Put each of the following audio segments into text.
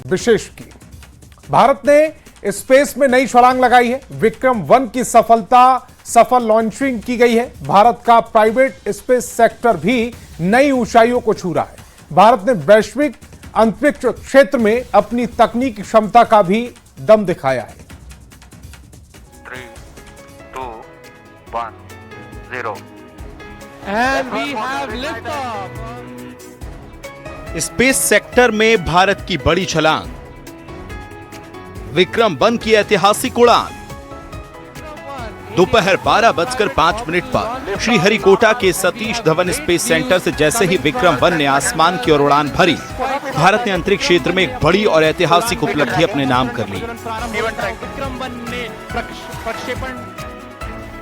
विशेष की। भारत ने स्पेस में नई छलांग लगाई है। विक्रम-1 की सफल लॉन्चिंग की गई है। भारत का प्राइवेट स्पेस सेक्टर भी नई ऊंचाइयों को छू रहा है। भारत ने वैश्विक अंतरिक्ष क्षेत्र में अपनी तकनीकी क्षमता का भी दम दिखाया है। 3, 2, 1, 0 And we have liftoff. Space sector में भारत की बड़ी छलांग, विक्रम-1 की ऐतिहासिक उड़ान। दोपहर 12:05 पर श्रीहरिकोटा के सतीश धवन स्पेस सेंटर से जैसे ही विक्रम-1 ने आसमान की ओर उड़ान भरी, भारत ने अंतरिक्ष क्षेत्र में एक बड़ी और ऐतिहासिक उपलब्धि अपने नाम कर ली।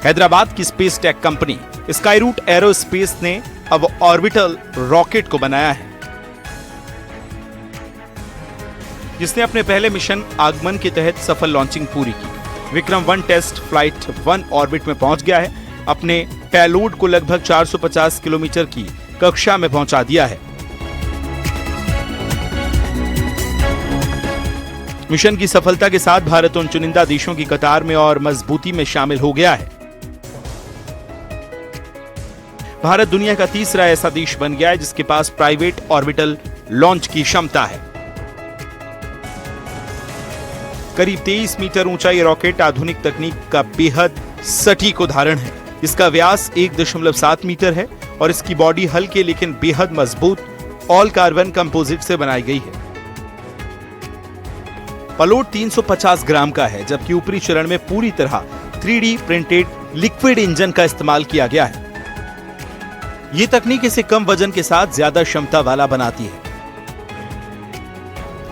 हैदराबाद की space tech company Skyroot aerospace ने अब ऑर्बिटल रॉकेट को बनाया है, जिसने अपने पहले मिशन आगमन के तहत सफल लॉन्चिंग पूरी की। विक्रम-1 टेस्ट फ्लाइट 1 ऑर्बिट में पहुंच गया है। अपने पेलोड को लगभग 450 किलोमीटर की कक्षा में पहुंचा दिया है। मिशन की सफलता के साथ भारत उन चुनिंदा देशों की कतार में और मजबूती में शामिल हो गया है। भारत दुनिया का तीसरा ऐसा देश बन गया है जिसके पास प्राइवेट ऑर्बिटल लॉन्च की क्षमता है। करीब 23 मीटर ऊंचा ये रॉकेट आधुनिक तकनीक का बेहद सटीक उदाहरण है। इसका व्यास 1.7 मीटर है और इसकी बॉडी हल्के लेकिन बेहद मजबूत ऑल कार्बन कंपोजिट से बनाई गई है। पेलोड 350 ग्राम का है, जबकि ऊपरी चरण में पूरी तरह 3D प्रिंटेड लिक्विड इंजन का इस्तेमाल किया गया है। ये तकनीक इसे कम वजन के साथ ज्यादा क्षमता वाला बनाती है।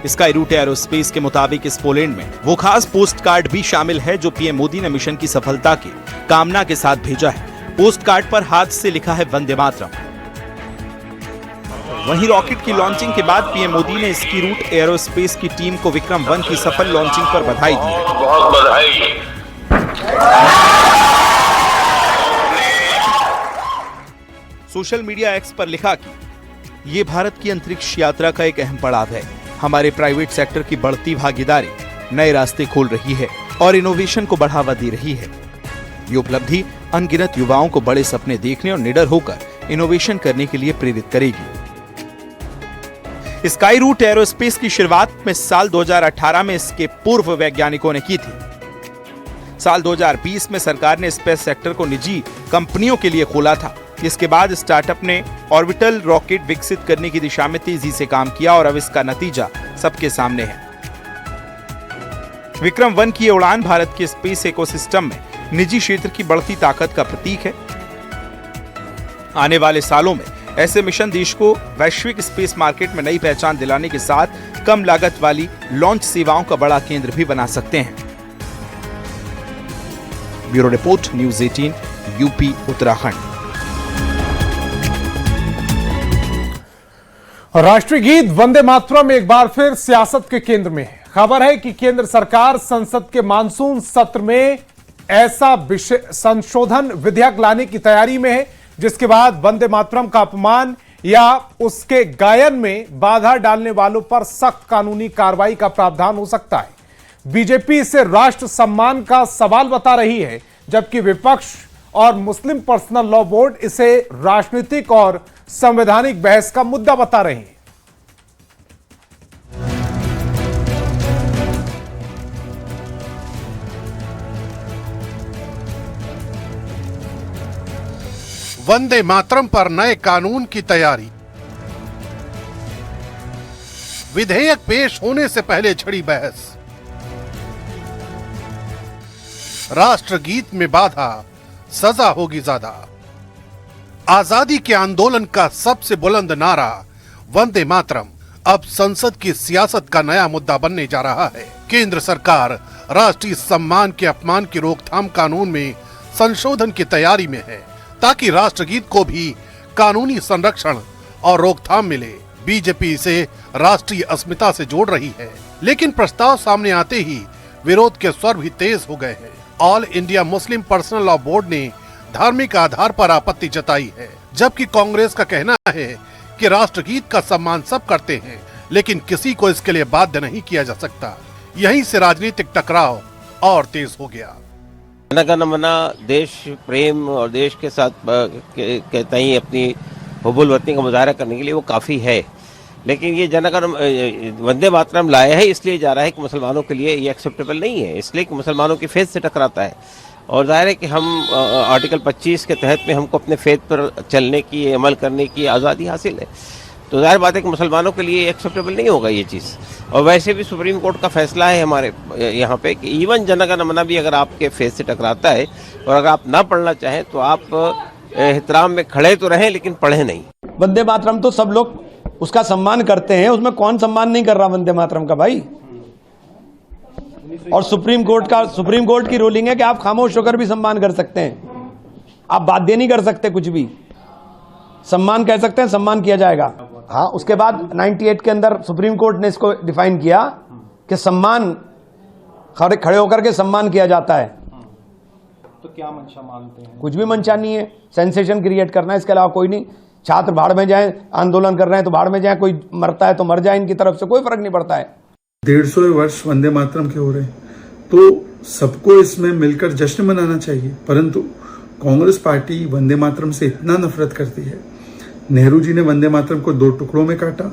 स्काईरूट एरोस्पेस के मुताबिक इस पोलैंड में वो खास पोस्ट कार्ड भी शामिल है जो पीएम मोदी ने मिशन की सफलता की कामना के साथ भेजा है। पोस्ट कार्ड पर हाथ से लिखा है वंदे मातरम। वहीं रॉकेट की लॉन्चिंग के बाद पीएम मोदी ने स्काईरूट एरोस्पेस की टीम को विक्रम-1 की सफल लॉन्चिंग पर बधाई दी है। बहुत बधाई। सोशल मीडिया एक्स पर लिखा कि ये भारत की अंतरिक्ष यात्रा का एक अहम पड़ाव है। हमारे प्राइवेट सेक्टर की बढ़ती भागीदारी नए रास्ते खोल रही है और इनोवेशन को बढ़ावा दे रही है। ये उपलब्धि अनगिनत युवाओं को बड़े सपने देखने और निडर होकर इनोवेशन करने के लिए प्रेरित करेगी। स्काईरूट एरोस्पेस की शुरुआत में साल 2018 में इसके पूर्व वैज्ञानिकों ने की थी। साल 2020 में सरकार ने स्पेस सेक्टर को निजी कंपनियों के लिए खोला था। इसके बाद स्टार्टअप ने ऑर्बिटल रॉकेट विकसित करने की दिशा में तेजी से काम किया और अब इसका नतीजा सबके सामने है। विक्रम-1 की उड़ान भारत के स्पेस इकोसिस्टम में निजी क्षेत्र की बढ़ती ताकत का प्रतीक है। आने वाले सालों में ऐसे मिशन देश को वैश्विक स्पेस मार्केट में नई पहचान दिलाने के साथ कम लागत वाली लॉन्च सेवाओं का बड़ा केंद्र भी बना सकते हैं। Bureau report, news 18, UP, Uttarakhand. राष्ट्रीय गीत वंदे मातरम एक बार फिर सियासत के केंद्र में है। खबर है कि केंद्र सरकार संसद के मानसून सत्र में ऐसा संशोधन विधेयक लाने की तैयारी में है जिसके बाद वंदे मातरम का अपमान या उसके गायन में बाधा डालने वालों पर सख्त कानूनी कार्रवाई का प्रावधान हो सकता है। बीजेपी इसे राष्ट्र सम्मान का सवाल बता रही है, जबकि विपक्ष और मुस्लिम पर्सनल लॉ बोर्ड इसे राजनीतिक और संवैधानिक बहस का मुद्दा बता रहे हैं। वंदे मातरम पर नए कानून की तैयारी। विधेयक पेश होने से पहले छिड़ी बहस। राष्ट्रगीत में बाधा, सजा होगी ज्यादा। आजादी के आंदोलन का सबसे बुलंद नारा वंदे मातरम अब संसद की सियासत का नया मुद्दा बनने जा रहा है। केंद्र सरकार राष्ट्रीय सम्मान के अपमान की रोकथाम कानून में संशोधन की तैयारी में है ताकि राष्ट्रगीत को भी कानूनी संरक्षण और रोकथाम मिले। बीजेपी इसे राष्ट्रीय अस्मिता से जोड़ रही है, लेकिन प्रस्ताव सामने आते ही विरोध के स्वर भी तेज हो गए हैं। All India Muslim personal law board ने धार्मिक आधार पर आपत्ति जताई है, जबकि कांग्रेस का कहना है कि राष्ट्रगीत का सम्मान सब करते हैं, लेकिन किसी को इसके लिए बाध्य नहीं किया जा सकता। यहीं से राजनीतिक टकराव और तेज हो गया। जनगण मन देश प्रेम और देश के साथ कहता ही अपनी हुबुल वतनी का मुजाहरा करने के लिए वो काफ़ी है, लेकिन ये जनगण वंदे मातरम लाया है इसलिए जा रहा है कि मुसलमानों के लिए ये एक्सेप्टेबल नहीं है, इसलिए कि मुसलमानों की फेथ से टकराता है। और जाहिर है कि हम आर्टिकल 25 के तहत में हमको अपने फेथ पर चलने की, अमल करने की आज़ादी हासिल है, तो जाहिर बात है कि मुसलमानों के लिए एक्सेप्टेबल नहीं होगा ये चीज़। और वैसे भी सुप्रीम कोर्ट का फैसला है हमारे यहाँ पे कि इवन जनगण मन भी अगर आपके फेस से टकराता है और अगर आप ना पढ़ना चाहें तो आप एहतराम में खड़े तो रहें लेकिन पढ़ें नहीं। वंदे मातरम तो सब लोग उसका सम्मान करते हैं, उसमें कौन सम्मान नहीं कर रहा वंदे मातरम का भाई। और सुप्रीम कोर्ट की रूलिंग है कि आप खामोश होकर भी सम्मान कर सकते हैं, आप बाध्य नहीं कर सकते, कुछ भी सम्मान कह सकते हैं, सम्मान किया जाएगा। हाँ, उसके बाद 98 के अंदर सुप्रीम कोर्ट ने इसको डिफाइन किया कि सम्मान खड़े होकर के सम्मान किया जाता है। तो क्या मंशा मानते हैं? कुछ भी मंशा नहीं है, सेंसेशन क्रिएट करना है, इसके अलावा कोई नहीं। छात्र भाड़ में जाएं, आंदोलन कर रहे हैं तो भाड़ में जाएं, कोई मरता है तो मर जाए, इनकी तरफ से कोई फर्क नहीं पड़ता है। 150 वर्ष वंदे मातरम के हो रहे हैं तो सबको इसमें मिलकर जश्न मनाना चाहिए, परंतु कांग्रेस पार्टी वंदे मातरम से इतना नफरत करती है। नेहरू जी ने वंदे मातरम को 2 टुकड़ों में काटा,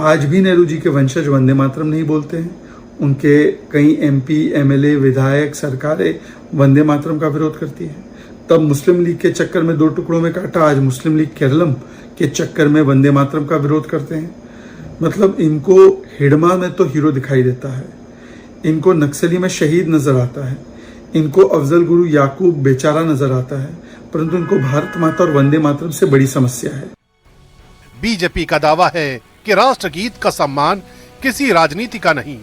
आज भी नेहरू जी के वंशज वंदे मातरम नहीं बोलते हैं। उनके कई MP, MLA, विधायक, सरकारें वंदे मातरम का विरोध करती है। तब मुस्लिम लीग के चक्कर में 2 टुकड़ों में काटा, आज मुस्लिम लीग केरलम के चक्कर में वंदे मातरम का विरोध करते हैं। मतलब इनको हिडमा में तो हीरो दिखाई देता है, इनको नक्सली में शहीद नजर आता है, इनको अफजल गुरु याकूब बेचारा नजर आता है, परंतु इनको भारत माता और वंदे मातरम से बड़ी समस्या है। बीजेपी का दावा है कि राष्ट्रगीत का सम्मान किसी राजनीति का नहीं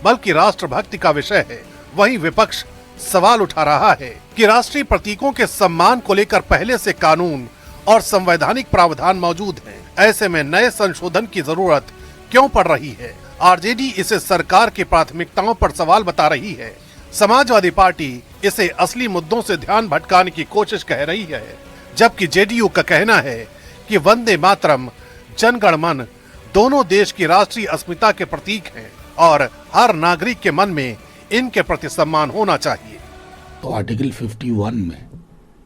बल्कि राष्ट्रभक्ति का विषय है। वहीं विपक्ष सवाल उठा रहा है कि राष्ट्रीय प्रतीकों के सम्मान को लेकर पहले से कानून और संवैधानिक प्रावधान मौजूद हैं। ऐसे में नए संशोधन की जरूरत क्यों पड़ रही है? आरजेडी इसे सरकार की प्राथमिकताओं पर सवाल बता रही है। समाजवादी पार्टी इसे असली मुद्दों से ध्यान भटकाने की कोशिश कह रही है, जबकि जेडीयू का कहना है कि वंदे मातरम, जनगण मन दोनों देश की राष्ट्रीय अस्मिता के प्रतीक हैं और हर नागरिक के मन में इनके प्रति सम्मान होना चाहिए। तो आर्टिकल 51 में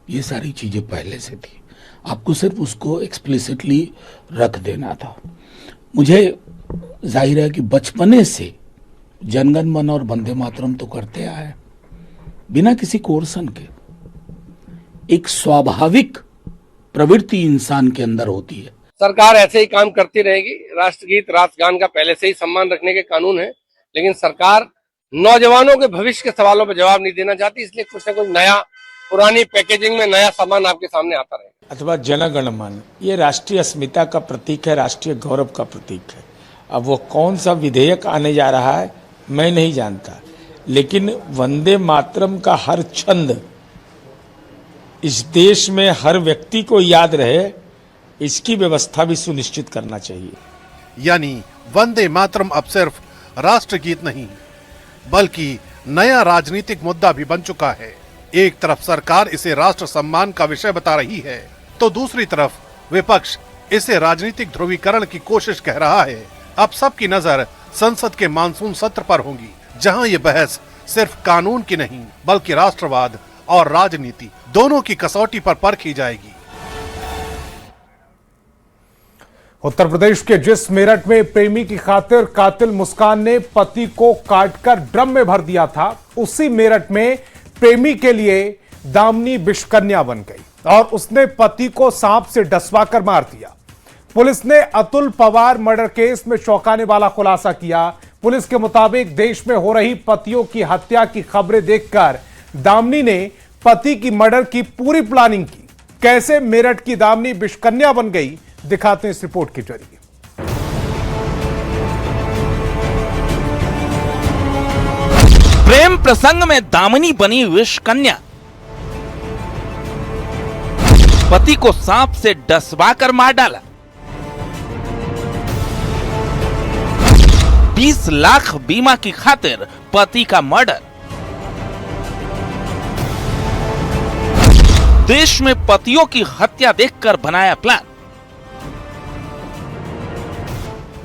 ये सारी चीजें पहले से थी, आपको सिर्फ उसको एक्सप्लिसिटली रख देना था। मुझे जाहिर है कि बचपने से जनगण मन और वंदे मातरम तो करते आए बिना किसी कोर्सन के। एक स्वाभाविक प्रवृत्ति इंसान के अंदर होती है। सरकार ऐसे ही काम करती रहेगी। राष्ट्रगीत, राष्ट्रगान का पहले से ही सम्मान रखने के कानून है, लेकिन सरकार नौजवानों के भविष्य के सवालों पर जवाब नहीं देना चाहती, इसलिए कुछ न कुछ नया, पुरानी पैकेजिंग में नया सामान आपके सामने आता रहे। अथवा जनगण मन ये राष्ट्रीय अस्मिता का प्रतीक है, राष्ट्रीय गौरव का प्रतीक है। अब वो कौन सा विधेयक आने जा रहा है मैं नहीं जानता, लेकिन वंदे मातरम का हर छंद इस देश में हर व्यक्ति को याद रहे, इसकी व्यवस्था भी सुनिश्चित करना चाहिए। यानी वंदे मातरम अब सिर्फ राष्ट्रगीत नहीं बल्कि नया राजनीतिक मुद्दा भी बन चुका है। एक तरफ सरकार इसे राष्ट्र सम्मान का विषय बता रही है, तो दूसरी तरफ विपक्ष इसे राजनीतिक ध्रुवीकरण की कोशिश कह रहा है। अब सबकी नजर संसद के मानसून सत्र पर होगी, जहां ये बहस सिर्फ कानून की नहीं बल्कि राष्ट्रवाद और राजनीति दोनों की कसौटी पर परखी जाएगी। उत्तर प्रदेश के जिस मेरठ में प्रेमी की खातिर कातिल मुस्कान ने पति को काटकर ड्रम में भर दिया था, उसी मेरठ में प्रेमी के लिए दामिनी विषकन्या बन गई और उसने पति को सांप से डसवाकर मार दिया। पुलिस ने अतुल पवार मर्डर केस में चौंकाने वाला खुलासा किया। पुलिस के मुताबिक देश में हो रही पतियों की हत्या की खबरें देखकर दामिनी ने पति की मर्डर की पूरी प्लानिंग की। कैसे मेरठ की दामिनी विषकन्या बन गई, दिखाते हैं इस रिपोर्ट के जरिए। प्रेम प्रसंग में दामिनी बनी विषकन्या, पति को सांप से डसवाकर मार डाला। 20 लाख बीमा की खातिर पति का मर्डर। देश में पतियों की हत्या देखकर बनाया प्लान।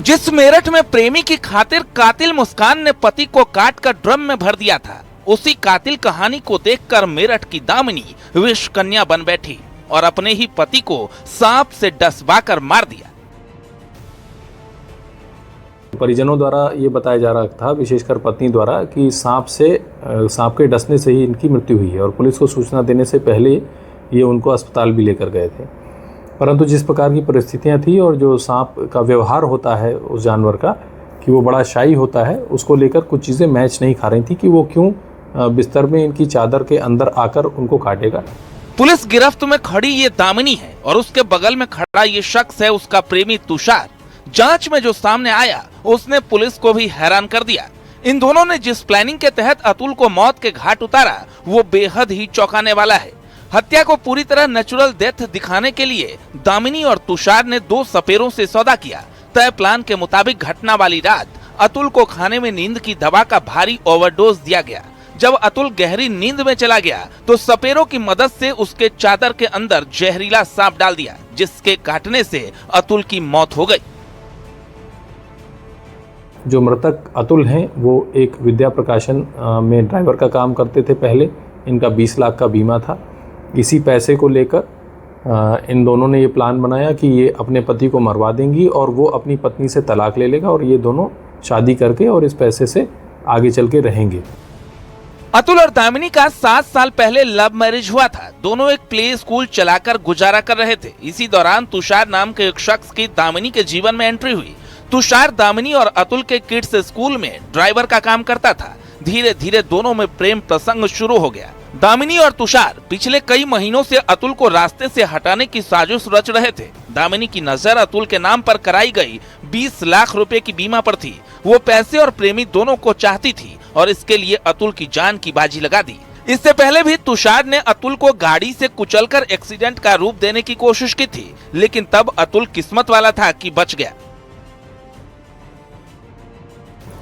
जिस मेरठ में प्रेमी की खातिर कातिल मुस्कान ने पति को काटकर ड्रम में भर दिया था, उसी कातिल कहानी को देखकर मेरठ की दामिनी विष कन्या बन बैठी और अपने ही पति को सांप से डसवाकर मार दिया। परिजनों द्वारा ये बताया जा रहा था, विशेषकर पत्नी द्वारा, कि सांप के डसने से ही इनकी मृत्यु हुई है और पुलिस को सूचना देने से पहले ये उनको अस्पताल भी लेकर गए थे। परंतु जिस प्रकार की परिस्थितियां थी और जो सांप का व्यवहार होता है उस जानवर का, कि वो बड़ा शाई होता है, उसको लेकर कुछ चीज़ें मैच नहीं खा रही थी कि वो क्यों बिस्तर में इनकी चादर के अंदर आकर उनको काटेगा। पुलिस गिरफ्त में खड़ी ये दामिनी है और उसके बगल में खड़ा ये शख्स है उसका प्रेमी तुषार। जांच में जो सामने आया उसने पुलिस को भी हैरान कर दिया। इन दोनों ने जिस प्लानिंग के तहत अतुल को मौत के घाट उतारा वो बेहद ही चौंकाने वाला है। हत्या को पूरी तरह नेचुरल डेथ दिखाने के लिए दामिनी और तुषार ने 2 सपेरों से सौदा किया। तय प्लान के मुताबिक घटना वाली रात अतुल को खाने में नींद की दवा का भारी ओवरडोज दिया गया। जब अतुल गहरी नींद में चला गया तो सपेरों की मदद से उसके चादर के अंदर जहरीला सांप डाल दिया, जिसके काटने से अतुल की मौत हो गई। जो मृतक अतुल हैं वो एक विद्या प्रकाशन में ड्राइवर का काम करते थे पहले। इनका 20 लाख का बीमा था। इसी पैसे को लेकर इन दोनों ने ये प्लान बनाया कि ये अपने पति को मरवा देंगी और वो अपनी पत्नी से तलाक ले लेगा और ये दोनों शादी करके और इस पैसे से आगे चल के रहेंगे। अतुल और दामिनी का 7 साल पहले लव मैरिज हुआ था। दोनों एक प्ले स्कूल चलाकर गुजारा कर रहे थे। इसी दौरान तुषार नाम के एक शख्स की दामिनी के जीवन में एंट्री हुई। तुषार दामिनी और अतुल के किड्स स्कूल में ड्राइवर का काम करता था। धीरे धीरे दोनों में प्रेम प्रसंग शुरू हो गया। दामिनी और तुषार पिछले कई महीनों से अतुल को रास्ते से हटाने की साजिश रच रहे थे। दामिनी की नजर अतुल के नाम पर कराई गई 20 लाख रुपए की बीमा पर थी। वो पैसे और प्रेमी दोनों को चाहती थी और इसके लिए अतुल की जान की बाजी लगा दी। इससे पहले भी तुषार ने अतुल को गाड़ी से कुचलकर एक्सीडेंट का रूप देने की कोशिश की थी, लेकिन तब अतुल किस्मत वाला था कि बच गया।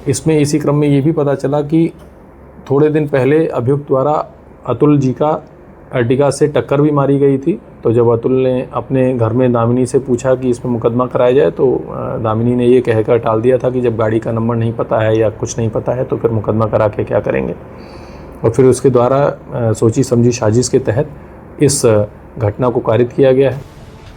इसमें इसी क्रम में ये भी पता चला कि थोड़े दिन पहले अभियुक्त द्वारा अतुल जी का अर्टिगा से टक्कर भी मारी गई थी। तो जब अतुल ने अपने घर में दामिनी से पूछा कि इसमें मुकदमा कराया जाए तो दामिनी ने ये कहकर टाल दिया था कि जब गाड़ी का नंबर नहीं पता है या कुछ नहीं पता है तो फिर मुकदमा करा के क्या करेंगे। और फिर उसके द्वारा सोची समझी साजिश के तहत इस घटना को कारित किया गया है।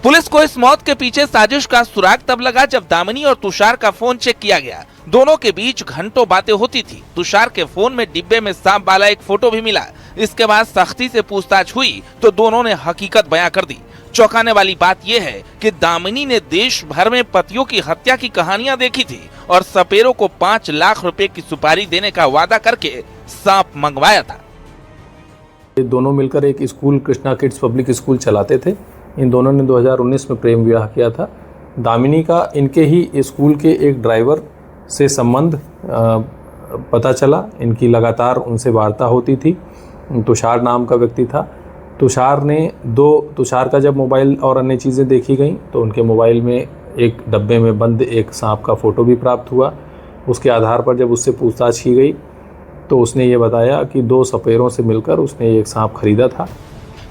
पुलिस को इस मौत के पीछे साजिश का सुराग तब लगा जब दामिनी और तुषार का फोन चेक किया गया। दोनों के बीच घंटों बातें होती थी। तुषार के फोन में डिब्बे में सांप वाला एक फोटो भी मिला। इसके बाद सख्ती से पूछताछ हुई तो दोनों ने हकीकत बयां कर दी। चौंकाने वाली बात यह है कि दामिनी ने देश भर में पतियों की हत्या की कहानियां देखी थी और सपेरों को 5 लाख रुपए की सुपारी देने का वादा करके सांप मंगवाया था। ये दोनों मिलकर एक school, Krishna kids public school चलाते थे। इन दोनों ने 2019 में प्रेम विवाह किया था। दामिनी का इनके ही स्कूल के एक ड्राइवर से संबंध पता चला। इनकी लगातार उनसे वार्ता होती थी। तुषार नाम का व्यक्ति था। तुषार का जब मोबाइल और अन्य चीज़ें देखी गई तो उनके मोबाइल में एक डब्बे में बंद एक सांप का फोटो भी प्राप्त हुआ। उसके आधार पर जब उससे पूछताछ की गई तो उसने ये बताया कि 2 सपेरों से मिलकर उसने एक सांप खरीदा था।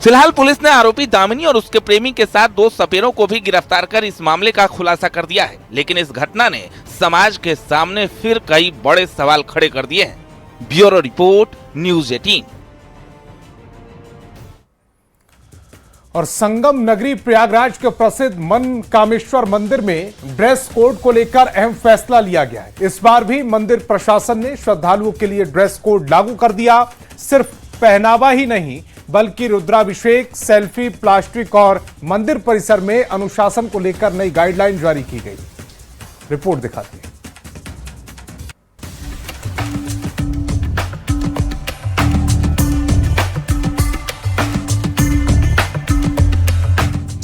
फिलहाल पुलिस ने आरोपी दामिनी और उसके प्रेमी के साथ 2 सपेरों को भी गिरफ्तार कर इस मामले का खुलासा कर दिया है। लेकिन इस घटना ने समाज के सामने फिर कई बड़े सवाल खड़े कर दिए हैं। Bureau report, news 18। और संगम नगरी प्रयागराज के प्रसिद्ध मन कामेश्वर मंदिर में ड्रेस कोड को लेकर अहम फैसला लिया गया है। इस बार भी मंदिर प्रशासन ने श्रद्धालुओं के लिए ड्रेस कोड लागू कर दिया। सिर्फ पहनावा ही नहीं बल्कि रुद्राभिषेक, सेल्फी, प्लास्टिक और मंदिर परिसर में अनुशासन को लेकर नई गाइडलाइन जारी की गई। रिपोर्ट दिखाती है।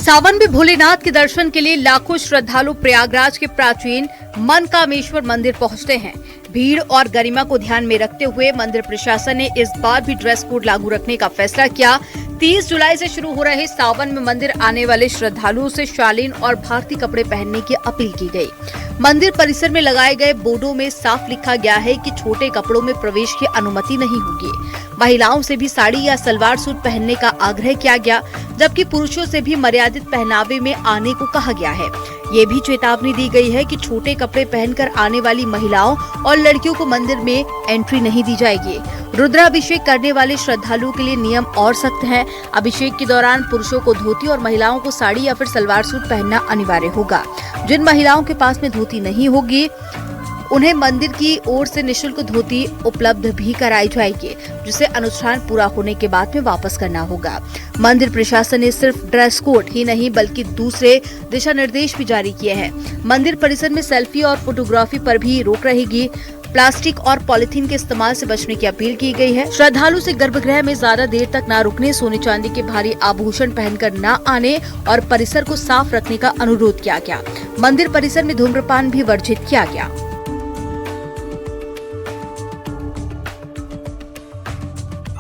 सावन में भोलेनाथ के दर्शन के लिए लाखों श्रद्धालु प्रयागराज के प्राचीन मनकामेश्वर मंदिर पहुंचते हैं। भीड़ और गरिमा को ध्यान में रखते हुए मंदिर प्रशासन ने इस बार भी ड्रेस कोड लागू रखने का फैसला किया। 30 जुलाई से शुरू हो रहे सावन में मंदिर आने वाले श्रद्धालुओं से शालीन और भारतीय कपड़े पहनने की अपील की गई। मंदिर परिसर में लगाए गए बोर्डों में साफ लिखा गया है कि छोटे कपड़ों में प्रवेश की अनुमति नहीं होगी। महिलाओं से भी साड़ी या सलवार सूट पहनने का आग्रह किया गया, जबकि पुरुषों से भी मर्यादित पहनावे में आने को कहा गया है। ये भी चेतावनी दी गई है कि छोटे कपड़े पहनकर आने वाली महिलाओं और लड़कियों को मंदिर में एंट्री नहीं दी जाएगी। रुद्राभिषेक करने वाले श्रद्धालुओं के लिए नियम और सख्त हैं। अभिषेक के दौरान पुरुषों को धोती और महिलाओं को साड़ी या फिर सलवार सूट पहनना अनिवार्य होगा। जिन महिलाओं के पास में धोती नहीं होगी उन्हें मंदिर की ओर से निःशुल्क धोती उपलब्ध भी कराई जाएगी, जिसे अनुष्ठान पूरा होने के बाद में वापस करना होगा। मंदिर प्रशासन ने सिर्फ ड्रेस कोड ही नहीं बल्कि दूसरे दिशा निर्देश भी जारी किए हैं। मंदिर परिसर में सेल्फी और फोटोग्राफी पर भी रोक रहेगी। प्लास्टिक और पॉलिथीन के इस्तेमाल से बचने की अपील की गई है। श्रद्धालु से गर्भगृह में ज्यादा देर तक न रुकने, सोने चांदी के भारी आभूषण पहनकर न आने और परिसर को साफ रखने का अनुरोध किया गया। मंदिर परिसर में धूम्रपान भी वर्जित किया गया।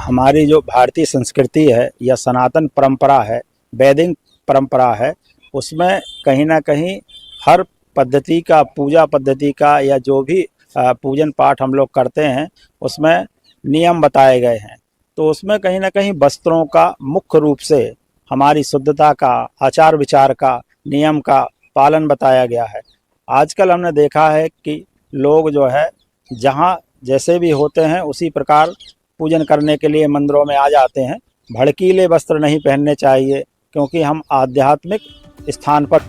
हमारी जो भारतीय संस्कृति है या सनातन परंपरा है, वैदिक परंपरा है, उसमें कहीं ना कहीं हर पद्धति का, पूजा पद्धति का या जो भी पूजन पाठ हम लोग करते हैं उसमें नियम बताए गए हैं। तो उसमें कहीं ना कहीं वस्त्रों का मुख्य रूप से हमारी शुद्धता का, आचार विचार का, नियम का पालन बताया गया है। आजकल हमने देखा है कि लोग जो है जहाँ जैसे भी होते हैं उसी प्रकार पूजन करने के लिए मंदिरों में आ जाते हैं। भड़कीले वस्त्र नहीं पहनने चाहिए क्योंकि हम आध्यात्मिक स्थान पर।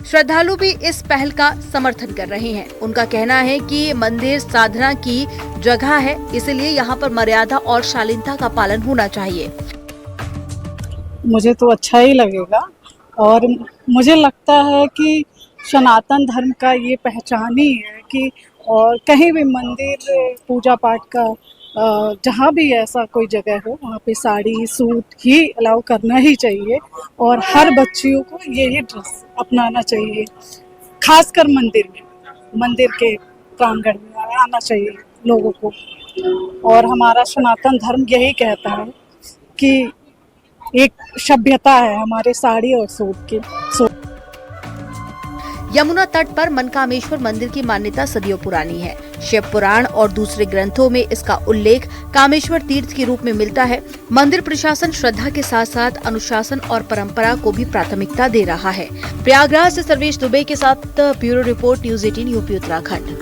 श्रद्धालु भी इस पहल का समर्थन कर रहे हैं। उनका कहना है कि मंदिर साधना की जगह है, इसलिए यहाँ पर मर्यादा और शालीनता का पालन होना चाहिए। मुझे तो अच्छा ही लगेगा और मुझे लगता है कि सनातन धर्म का ये पहचान ही है कि और कहीं भी मंदिर, पूजा पाठ का जहाँ भी ऐसा कोई जगह हो वहाँ पे साड़ी सूट ही अलाउ करना ही चाहिए और हर बच्चियों को यही ड्रेस अपनाना चाहिए। खासकर मंदिर के प्रांगण में आना चाहिए लोगों को। और हमारा सनातन धर्म यही कहता है कि एक सभ्यता है हमारे साड़ी और सूट की। यमुना तट पर मनकामेश्वर मंदिर की मान्यता सदियों पुरानी है। शिव पुराण और दूसरे ग्रंथों में इसका उल्लेख कामेश्वर तीर्थ के रूप में मिलता है। मंदिर प्रशासन श्रद्धा के साथ साथ अनुशासन और परंपरा को भी प्राथमिकता दे रहा है। प्रयागराज से सर्वेश दुबे के साथ bureau report, news 18 UP Uttarakhand.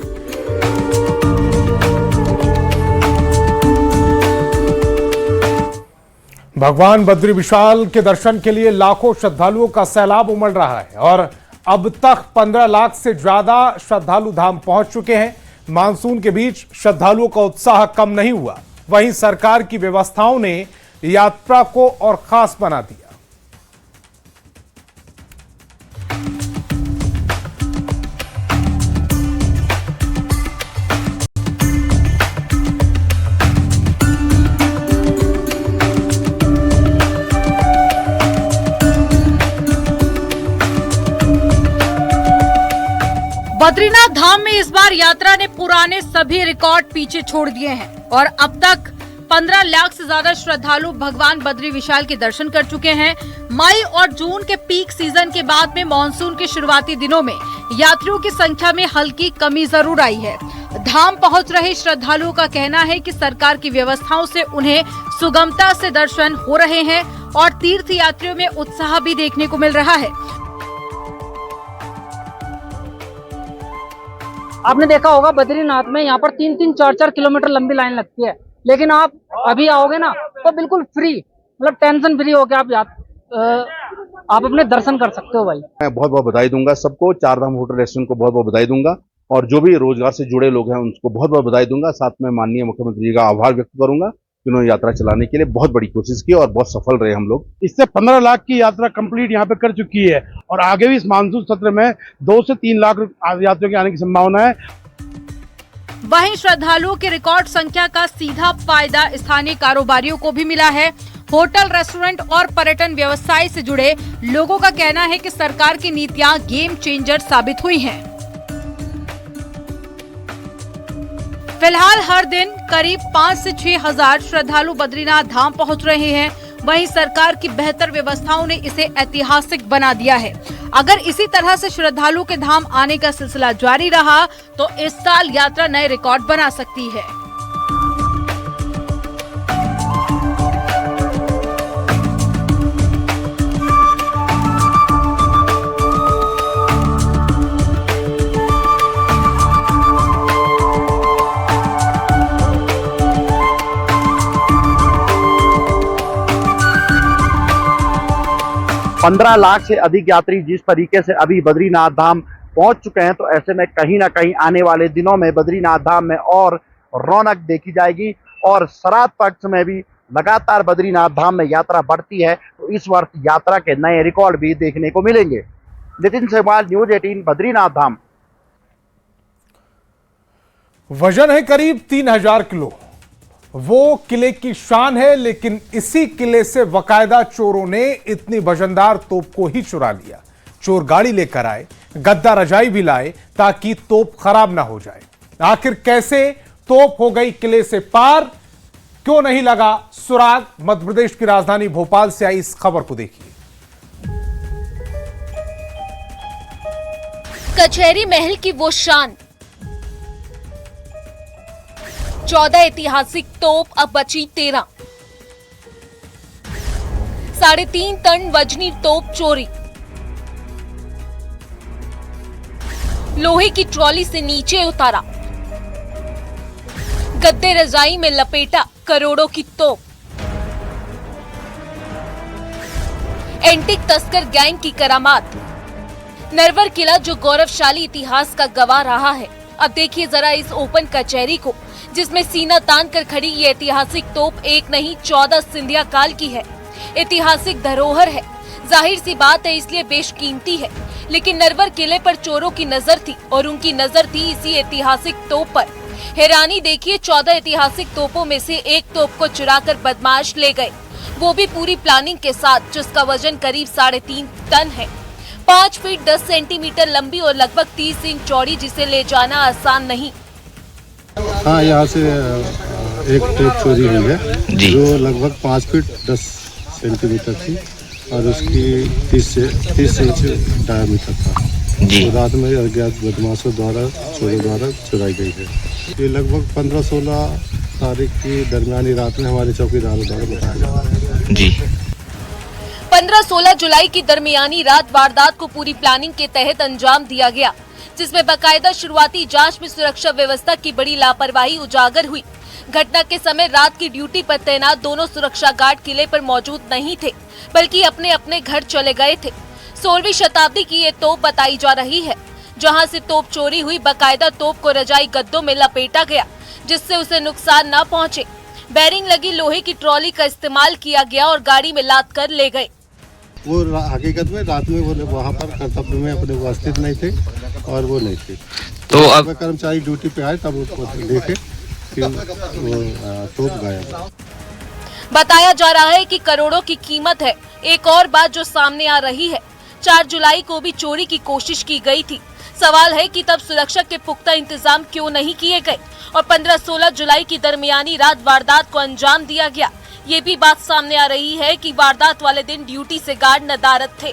भगवान बद्री विशाल के दर्शन के लिए लाखों श्रद्धालुओं का सैलाब उमड़ रहा है और अब तक 15 लाख से ज्यादा श्रद्धालु धाम पहुंच चुके हैं। मानसून के बीच श्रद्धालुओं का उत्साह कम नहीं हुआ। वहीं सरकार की व्यवस्थाओं ने यात्रा को और खास बना दिया। बद्रीनाथ धाम में इस बार यात्रा ने पुराने सभी रिकॉर्ड पीछे छोड़ दिए हैं और अब तक 15 लाख से ज्यादा श्रद्धालु भगवान बद्री विशाल के दर्शन कर चुके हैं। मई और जून के पीक सीजन के बाद में मानसून के शुरुआती दिनों में यात्रियों की संख्या में हल्की कमी जरूर आई है। धाम पहुंच रहे श्रद्धालुओं का कहना है कि सरकार की व्यवस्थाओं से उन्हें सुगमता से दर्शन हो रहे हैं और तीर्थ यात्रियों में उत्साह भी देखने को मिल रहा है। आपने देखा होगा बद्रीनाथ में यहाँ पर 3-3, 4-4 किलोमीटर लंबी लाइन लगती है, लेकिन आप अभी आओगे ना तो बिल्कुल फ्री, मतलब टेंशन फ्री होकर आप अपने दर्शन कर सकते हो। भाई मैं बहुत बहुत बधाई दूंगा सबको, चारधाम होटल रेस्टोरेंट को बहुत बहुत बधाई दूंगा और जो भी रोजगार से जुड़े लोग हैं उनको बहुत बहुत बधाई दूंगा। साथ में माननीय मुख्यमंत्री जी का आभार व्यक्त करूंगा, उन्होंने यात्रा चलाने के लिए बहुत बड़ी कोशिश की और बहुत सफल रहे हम लोग। इससे 15 लाख की यात्रा कंप्लीट यहाँ पे कर चुकी है और आगे भी इस मानसून सत्र में 2 से 3 लाख यात्रियों के आने की संभावना है। वहीं श्रद्धालुओं के रिकॉर्ड संख्या का सीधा फायदा स्थानीय कारोबारियों को भी मिला है। होटल, रेस्टोरेंट और पर्यटन व्यवसाय से जुड़े लोगों का कहना है कि सरकार की नीतियां गेम चेंजर साबित हुई हैं। फिलहाल हर दिन करीब 5 से 6 हजार श्रद्धालु बद्रीनाथ धाम पहुंच रहे हैं। वहीं सरकार की बेहतर व्यवस्थाओं ने इसे ऐतिहासिक बना दिया है। अगर इसी तरह से श्रद्धालु के धाम आने का सिलसिला जारी रहा तो इस साल यात्रा नए रिकॉर्ड बना सकती है। 15 लाख से अधिक यात्री जिस तरीके से अभी बद्रीनाथ धाम पहुंच चुके हैं, तो ऐसे में कहीं ना कहीं आने वाले दिनों में बद्रीनाथ धाम में और रौनक देखी जाएगी। और श्राद्ध पक्ष में भी लगातार बद्रीनाथ धाम में यात्रा बढ़ती है, तो इस वर्ष यात्रा के नए रिकॉर्ड भी देखने को मिलेंगे। नितिन सेवाल, न्यूज 18, बद्रीनाथ धाम। वजन है करीब 3000 किलो। वो किले की शान है, लेकिन इसी किले से बाकायदा चोरों ने इतनी वजनदार तोप को ही चुरा लिया। चोर गाड़ी लेकर आए, गद्दा रजाई भी लाए ताकि तोप खराब ना हो जाए। आखिर कैसे तोप हो गई किले से पार, क्यों नहीं लगा सुराग? मध्य प्रदेश की राजधानी भोपाल से आई इस खबर को देखिए। कचहरी महल की वो शान, 14 ऐतिहासिक तोप, अब बची 13। 3.5 टन वजनी तोप चोरी। लोहे की ट्रॉली से नीचे उतारा, गद्दे रजाई में लपेटा करोड़ों की तोप। एंटीक तस्कर गैंग की करामात। नरवर किला जो गौरवशाली इतिहास का गवाह रहा है, अब देखिए जरा इस ओपन कचहरी को, जिसमें सीना तान कर खड़ी ये ऐतिहासिक तोप एक नहीं 14 सिंधिया काल की है। ऐतिहासिक धरोहर है, जाहिर सी बात है इसलिए बेशकीमती है। लेकिन नरवर किले पर चोरों की नजर थी और उनकी नजर थी इसी ऐतिहासिक तोप पर। हैरानी देखिए, 14 ऐतिहासिक तोपों में से एक तोप को चुराकर बदमाश ले गए, वो भी पूरी प्लानिंग के साथ, जिसका वजन करीब 3.5 टन है। 5 फीट 10 सेंटीमीटर लंबी और लगभग 30 इंच चौड़ी, जिसे ले जाना आसान नहीं। हाँ, यहाँ से एक तोप चोरी हुई है जो लगभग 5 फीट 10 सेंटीमीटर थी और उसकी 30 इंच डायमीटर था। तो रात में अज्ञात बदमाशों द्वारा, चोरों द्वारा चुराई गई है। ये लगभग 15-16 तारीख की दरमियानी रात में हमारे चौकीदारों द्वारा बताया जी। 15-16 जुलाई की दरमियानी रात वारदात को पूरी प्लानिंग के तहत अंजाम दिया गया, जिसमें बाकायदा शुरुआती जांच में सुरक्षा व्यवस्था की बड़ी लापरवाही उजागर हुई। घटना के समय रात की ड्यूटी पर तैनात दोनों सुरक्षा गार्ड किले पर मौजूद नहीं थे, बल्कि अपने अपने घर चले गए थे। 16वीं शताब्दी की ये तोप बताई जा रही है। जहां से तोप चोरी हुई, बाकायदा तोप को रजाई गद्दों में लपेटा गया, जिससे उसे नुकसान न पहुंचे। बैरिंग लगी लोहे की ट्रॉली का इस्तेमाल किया गया और गाड़ी में लाद कर ले गए। वो हकीकत में रात में वो वहाँ पर कर्तव्य में अपने उपस्थित नहीं थे और वो नहीं थे। तो अब कर्मचारी ड्यूटी पे आए तब उसको देखे कि वो तोप गायब। बताया जा रहा है कि करोड़ों की कीमत है। एक और बात जो सामने आ रही है, 4 जुलाई को भी चोरी की कोशिश की गई थी। सवाल है कि तब सुरक्षा के पुख्ता इंतजाम क्यों नहीं किए गए और 15-16 जुलाई की दरमियानी रात वारदात को अंजाम दिया गया। ये भी बात सामने आ रही है कि वारदात वाले दिन ड्यूटी से गार्ड नदारद थे।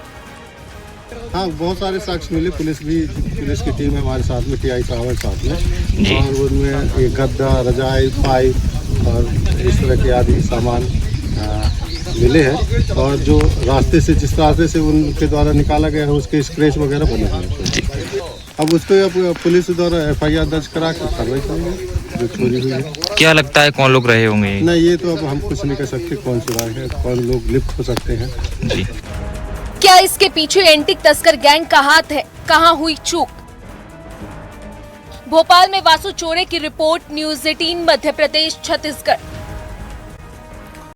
हाँ, बहुत सारे साक्ष्य मिले। पुलिस की टीम है हमारे साथ में, टीआई साहब साथ में, और उनमें एक गद्दा, रजाई, पाइप और इस तरह के आदि सामान मिले हैं। और जो रास्ते से, जिस रास्ते से उनके द्वारा निकाला गया है, उसके स्क्रैच वगैरह बने हैं। अब उस पर पुलिस द्वारा FIR दर्ज करा कर कार्रवाई करेंगे जो चोरी हुई है। क्या लगता है कौन लोग रहे होंगे? नहीं, ये तो अब हम कुछ नहीं कर सकते कौन चुराए हैं, कौन लोग लिप्त हो सकते हैं जी। क्या इसके पीछे एंटीक तस्कर गैंग का हाथ है? कहां हुई चूक? भोपाल में वासु चोरे की रिपोर्ट, न्यूज 18 मध्य प्रदेश छत्तीसगढ़।